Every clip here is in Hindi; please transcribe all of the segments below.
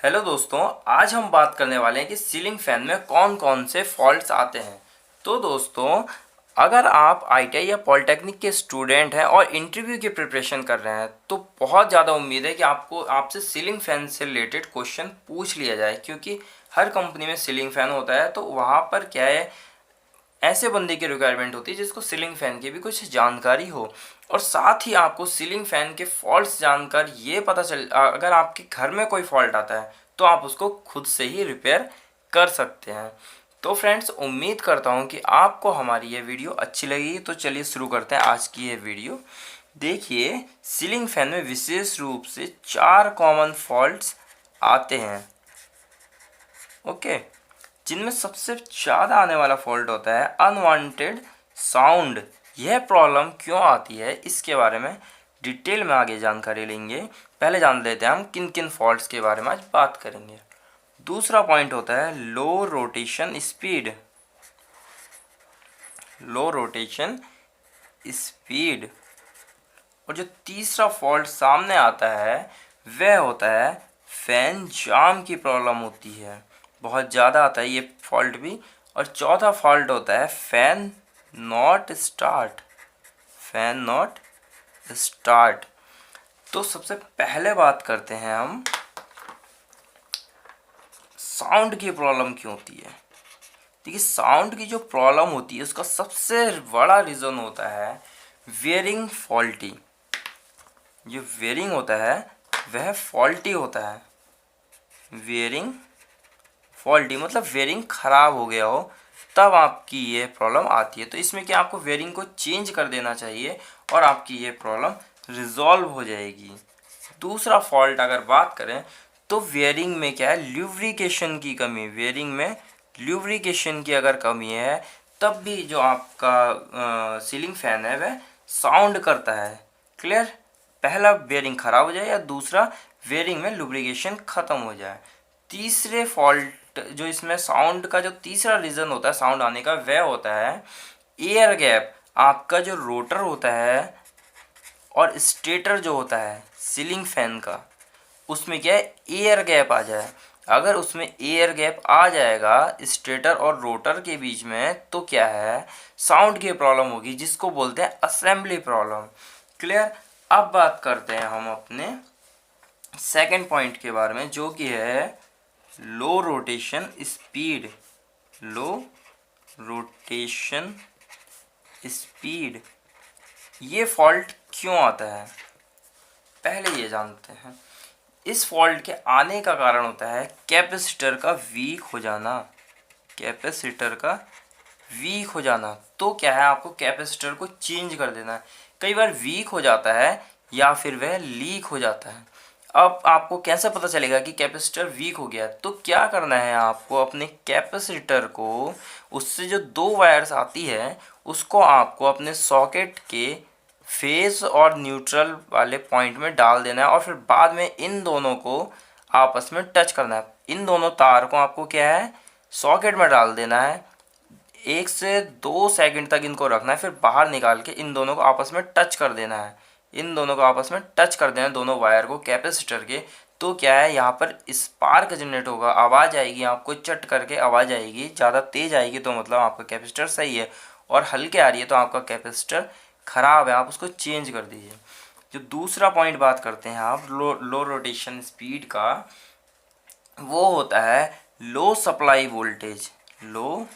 हेलो दोस्तों, आज हम बात करने वाले हैं कि सीलिंग फैन में कौन कौन से फॉल्ट्स आते हैं। तो दोस्तों, अगर आप आईटीआई या पॉलिटेक्निक के स्टूडेंट हैं और इंटरव्यू की प्रिपरेशन कर रहे हैं तो बहुत ज़्यादा उम्मीद है कि आपसे सीलिंग फैन से रिलेटेड क्वेश्चन पूछ लिया जाए, क्योंकि हर कंपनी में सीलिंग फैन होता है। तो वहाँ पर क्या है, ऐसे बंदे की रिक्वायरमेंट होती है जिसको सीलिंग फ़ैन की भी कुछ जानकारी हो, और साथ ही आपको सीलिंग फ़ैन के फॉल्ट्स जानकर ये पता चल, अगर आपके घर में कोई फॉल्ट आता है तो आप उसको खुद से ही रिपेयर कर सकते हैं। तो फ्रेंड्स, उम्मीद करता हूँ कि आपको हमारी ये वीडियो अच्छी लगी। तो चलिए शुरू करते हैं आज की ये वीडियो। देखिए, सीलिंग फ़ैन में विशेष रूप से 4 कॉमन फॉल्ट्स आते हैं, ओके, जिनमें सबसे ज़्यादा आने वाला फॉल्ट होता है अनवांटेड साउंड। यह प्रॉब्लम क्यों आती है, इसके बारे में डिटेल में आगे जानकारी लेंगे। पहले जान लेते हैं हम किन किन फॉल्ट्स के बारे में आज बात करेंगे। दूसरा पॉइंट होता है लो रोटेशन स्पीड। लो रोटेशन स्पीड। और जो तीसरा फॉल्ट सामने आता है वह होता है फैन जाम की प्रॉब्लम होती है, बहुत ज़्यादा आता है ये फॉल्ट भी। और चौथा फॉल्ट होता है fan not start. Fan not start. तो सबसे पहले बात करते हैं हम साउंड की प्रॉब्लम क्यों होती है। देखिए, साउंड की जो प्रॉब्लम होती है उसका सबसे बड़ा रीज़न होता है वेयरिंग फॉल्टी। जो वेयरिंग होता है वह फॉल्टी होता है। वेयरिंग फॉल्टी मतलब वेयरिंग ख़राब हो गया हो तब आपकी ये प्रॉब्लम आती है। तो इसमें क्या, आपको वेयरिंग को चेंज कर देना चाहिए और आपकी ये प्रॉब्लम रिजॉल्व हो जाएगी। दूसरा फॉल्ट अगर बात करें तो वेयरिंग में क्या है, ल्यूब्रिकेशन की कमी। वेयरिंग में ल्यूब्रिकेशन की अगर कमी है तब भी जो आपका सीलिंग फैन है वह साउंड करता है। क्लियर। पहला बेयरिंग ख़राब हो जाए या दूसरा बेयरिंग में लुब्रिकेशन ख़त्म हो जाए। तीसरे फॉल्ट जो इसमें साउंड का जो तीसरा रीज़न होता है साउंड आने का वह होता है एयर गैप। आपका जो रोटर होता है और स्टेटर जो होता है सीलिंग फैन का, उसमें क्या है, एयर गैप आ जाए। अगर उसमें एयर गैप आ जाएगा स्टेटर और रोटर के बीच में तो क्या है, साउंड की प्रॉब्लम होगी, जिसको बोलते हैं असेंबली प्रॉब्लम। क्लियर। अब बात करते हैं हम अपने सेकंड पॉइंट के बारे में, जो कि है लो रोटेशन स्पीड। लो रोटेशन स्पीड। ये फॉल्ट क्यों आता है, पहले ये जानते हैं। इस फॉल्ट के आने का कारण होता है कैपेसिटर का वीक हो जाना। कैपेसिटर का वीक हो जाना। तो क्या है, आपको कैपेसिटर को चेंज कर देना है। कई बार वीक हो जाता है या फिर वह लीक हो जाता है। अब आपको कैसे पता चलेगा कि कैपेसिटर वीक हो गया, तो क्या करना है, आपको अपने कैपेसिटर को, उससे जो 2 वायर्स आती है उसको आपको अपने सॉकेट के फेस और न्यूट्रल वाले पॉइंट में डाल देना है और फिर बाद में इन दोनों को आपस में टच करना है। इन दोनों तार को आपको क्या है, सॉकेट में डाल देना है। 1 से 2 सेकंड तक इनको रखना है, फिर बाहर निकाल के इन दोनों को आपस में टच कर देना है। इन दोनों को आपस में टच कर देना है, दोनों वायर को कैपेसिटर के। तो क्या है, यहाँ पर स्पार्क जनरेट होगा, आवाज़ आएगी, आपको चट करके आवाज़ आएगी। ज़्यादा तेज़ आएगी तो मतलब आपका कैपेसिटर सही है, और हल्के आ रही है तो आपका कैपेसिटर ख़राब है, आप उसको चेंज कर दीजिए। जो दूसरा पॉइंट बात करते हैं आप लो रोटेशन स्पीड का, वो होता है लो सप्लाई वोल्टेज। लो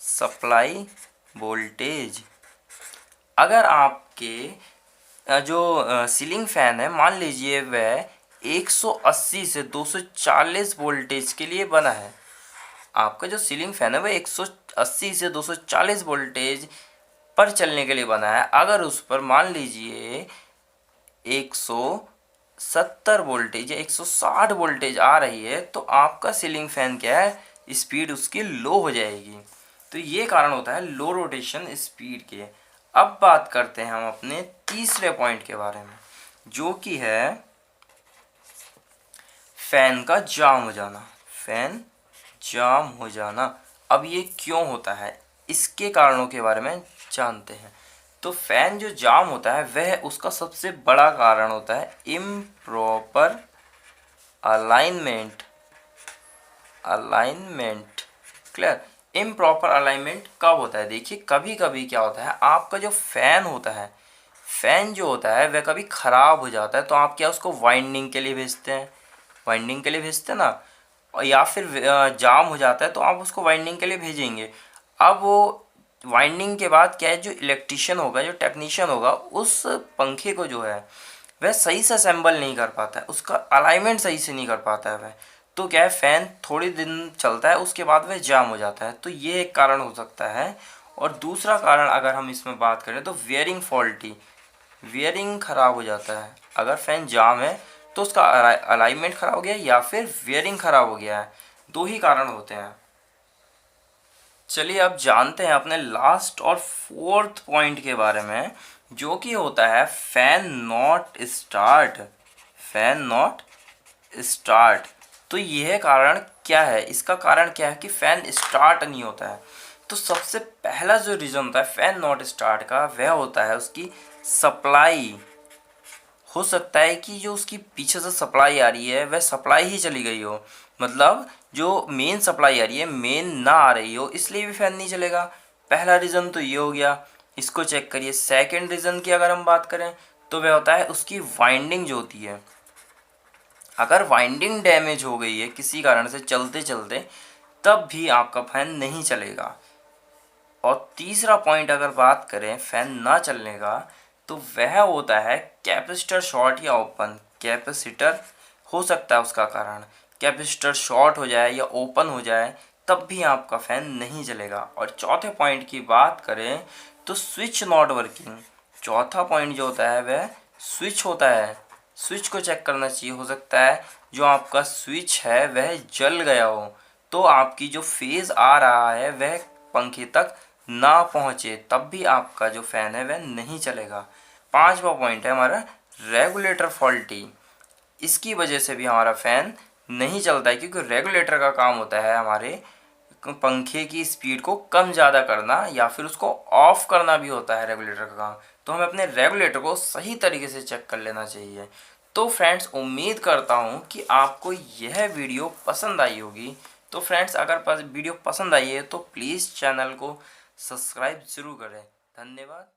सप्लाई वोल्टेज। अगर आपके जो सीलिंग फ़ैन है, मान लीजिए वह 180 से 240 वोल्टेज के लिए बना है। आपका जो सीलिंग फ़ैन है वह 180 से 240 वोल्टेज पर चलने के लिए बना है। अगर उस पर मान लीजिए 170 वोल्टेज या 160 वोल्टेज आ रही है तो आपका सीलिंग फ़ैन क्या है, स्पीड उसकी लो हो जाएगी। तो ये कारण होता है लो रोटेशन स्पीड के। अब बात करते हैं हम अपने तीसरे पॉइंट के बारे में, जो कि है फ़ैन का जाम हो जाना। फ़ैन जाम हो जाना। अब ये क्यों होता है, इसके कारणों के बारे में जानते हैं। तो फ़ैन जो जाम होता है वह उसका सबसे बड़ा कारण होता है improper alignment clear. Improper alignment कब होता है? देखिए कभी कभी क्या होता है, आपका जो फैन होता है, फैन जो होता है वह कभी ख़राब हो जाता है, तो आप क्या उसको वाइंडिंग के लिए भेजते हैं, वाइंडिंग के लिए भेजते हैं ना, और या फिर जाम हो जाता है तो आप उसको वाइंडिंग के लिए भेजेंगे। अब वो वाइंडिंग के बाद क्या है, जो इलेक्ट्रिशियन होगा, जो टेक्नीशियन होगा, उस पंखे को जो है वह सही से असेंबल नहीं कर पाता है, उसका अलाइनमेंट सही से नहीं कर पाता है वह, तो क्या है फ़ैन थोड़ी दिन चलता है उसके बाद वह जाम हो जाता है, तो ये एक कारण हो सकता है। और दूसरा कारण अगर हम इसमें बात करें तो वेयरिंग फॉल्टी, वेयरिंग ख़राब हो जाता है। अगर फ़ैन जाम है तो उसका अलाइनमेंट ख़राब हो गया या फिर वेयरिंग ख़राब हो गया है, दो ही कारण होते हैं। चलिए अब जानते हैं अपने लास्ट और फोर्थ पॉइंट के बारे में, जो कि होता है fan not start, fan not start. तो यह कारण क्या है, इसका कारण क्या है कि फ़ैन स्टार्ट नहीं होता है। तो सबसे पहला जो रीज़न होता है फ़ैन नॉट स्टार्ट का, वह होता है उसकी सप्लाई। हो सकता है कि जो उसकी पीछे से सप्लाई आ रही है वह सप्लाई ही चली गई हो, मतलब जो मेन सप्लाई आ रही है मेन ना आ रही हो, इसलिए भी फ़ैन नहीं चलेगा। पहला रीज़न तो ये हो गया, इसको चेक करिए। सेकंड रीज़न की अगर हम बात करें तो वह होता है उसकी वाइंडिंग जो होती है, अगर वाइंडिंग डैमेज हो गई है किसी कारण से चलते चलते, तब भी आपका फ़ैन नहीं चलेगा। और तीसरा पॉइंट अगर बात करें फ़ैन ना चलने का, तो वह होता है कैपेसिटर शॉर्ट या ओपन। कैपेसिटर हो सकता है उसका कारण, कैपेसिटर शॉर्ट हो जाए या ओपन हो जाए तब भी आपका फ़ैन नहीं चलेगा। और चौथे पॉइंट की बात करें तो स्विच नॉट वर्किंग। चौथा पॉइंट जो होता है वह स्विच होता है, स्विच को चेक करना चाहिए। हो सकता है जो आपका स्विच है वह जल गया हो, तो आपकी जो फेज़ आ रहा है वह पंखे तक ना पहुँचे, तब भी आपका जो फ़ैन है वह नहीं चलेगा। पांचवा पॉइंट है हमारा रेगुलेटर फॉल्टी। इसकी वजह से भी हमारा फ़ैन नहीं चलता है, क्योंकि रेगुलेटर का काम होता है हमारे पंखे की स्पीड को कम ज़्यादा करना या फिर उसको ऑफ करना भी होता है रेगुलेटर का काम। तो हमें अपने रेगुलेटर को सही तरीके से चेक कर लेना चाहिए। तो फ्रेंड्स उम्मीद करता हूँ कि आपको यह वीडियो पसंद आई होगी। तो फ्रेंड्स अगर वीडियो पसंद आई है तो प्लीज़ चैनल को सब्सक्राइब ज़रूर करें। धन्यवाद।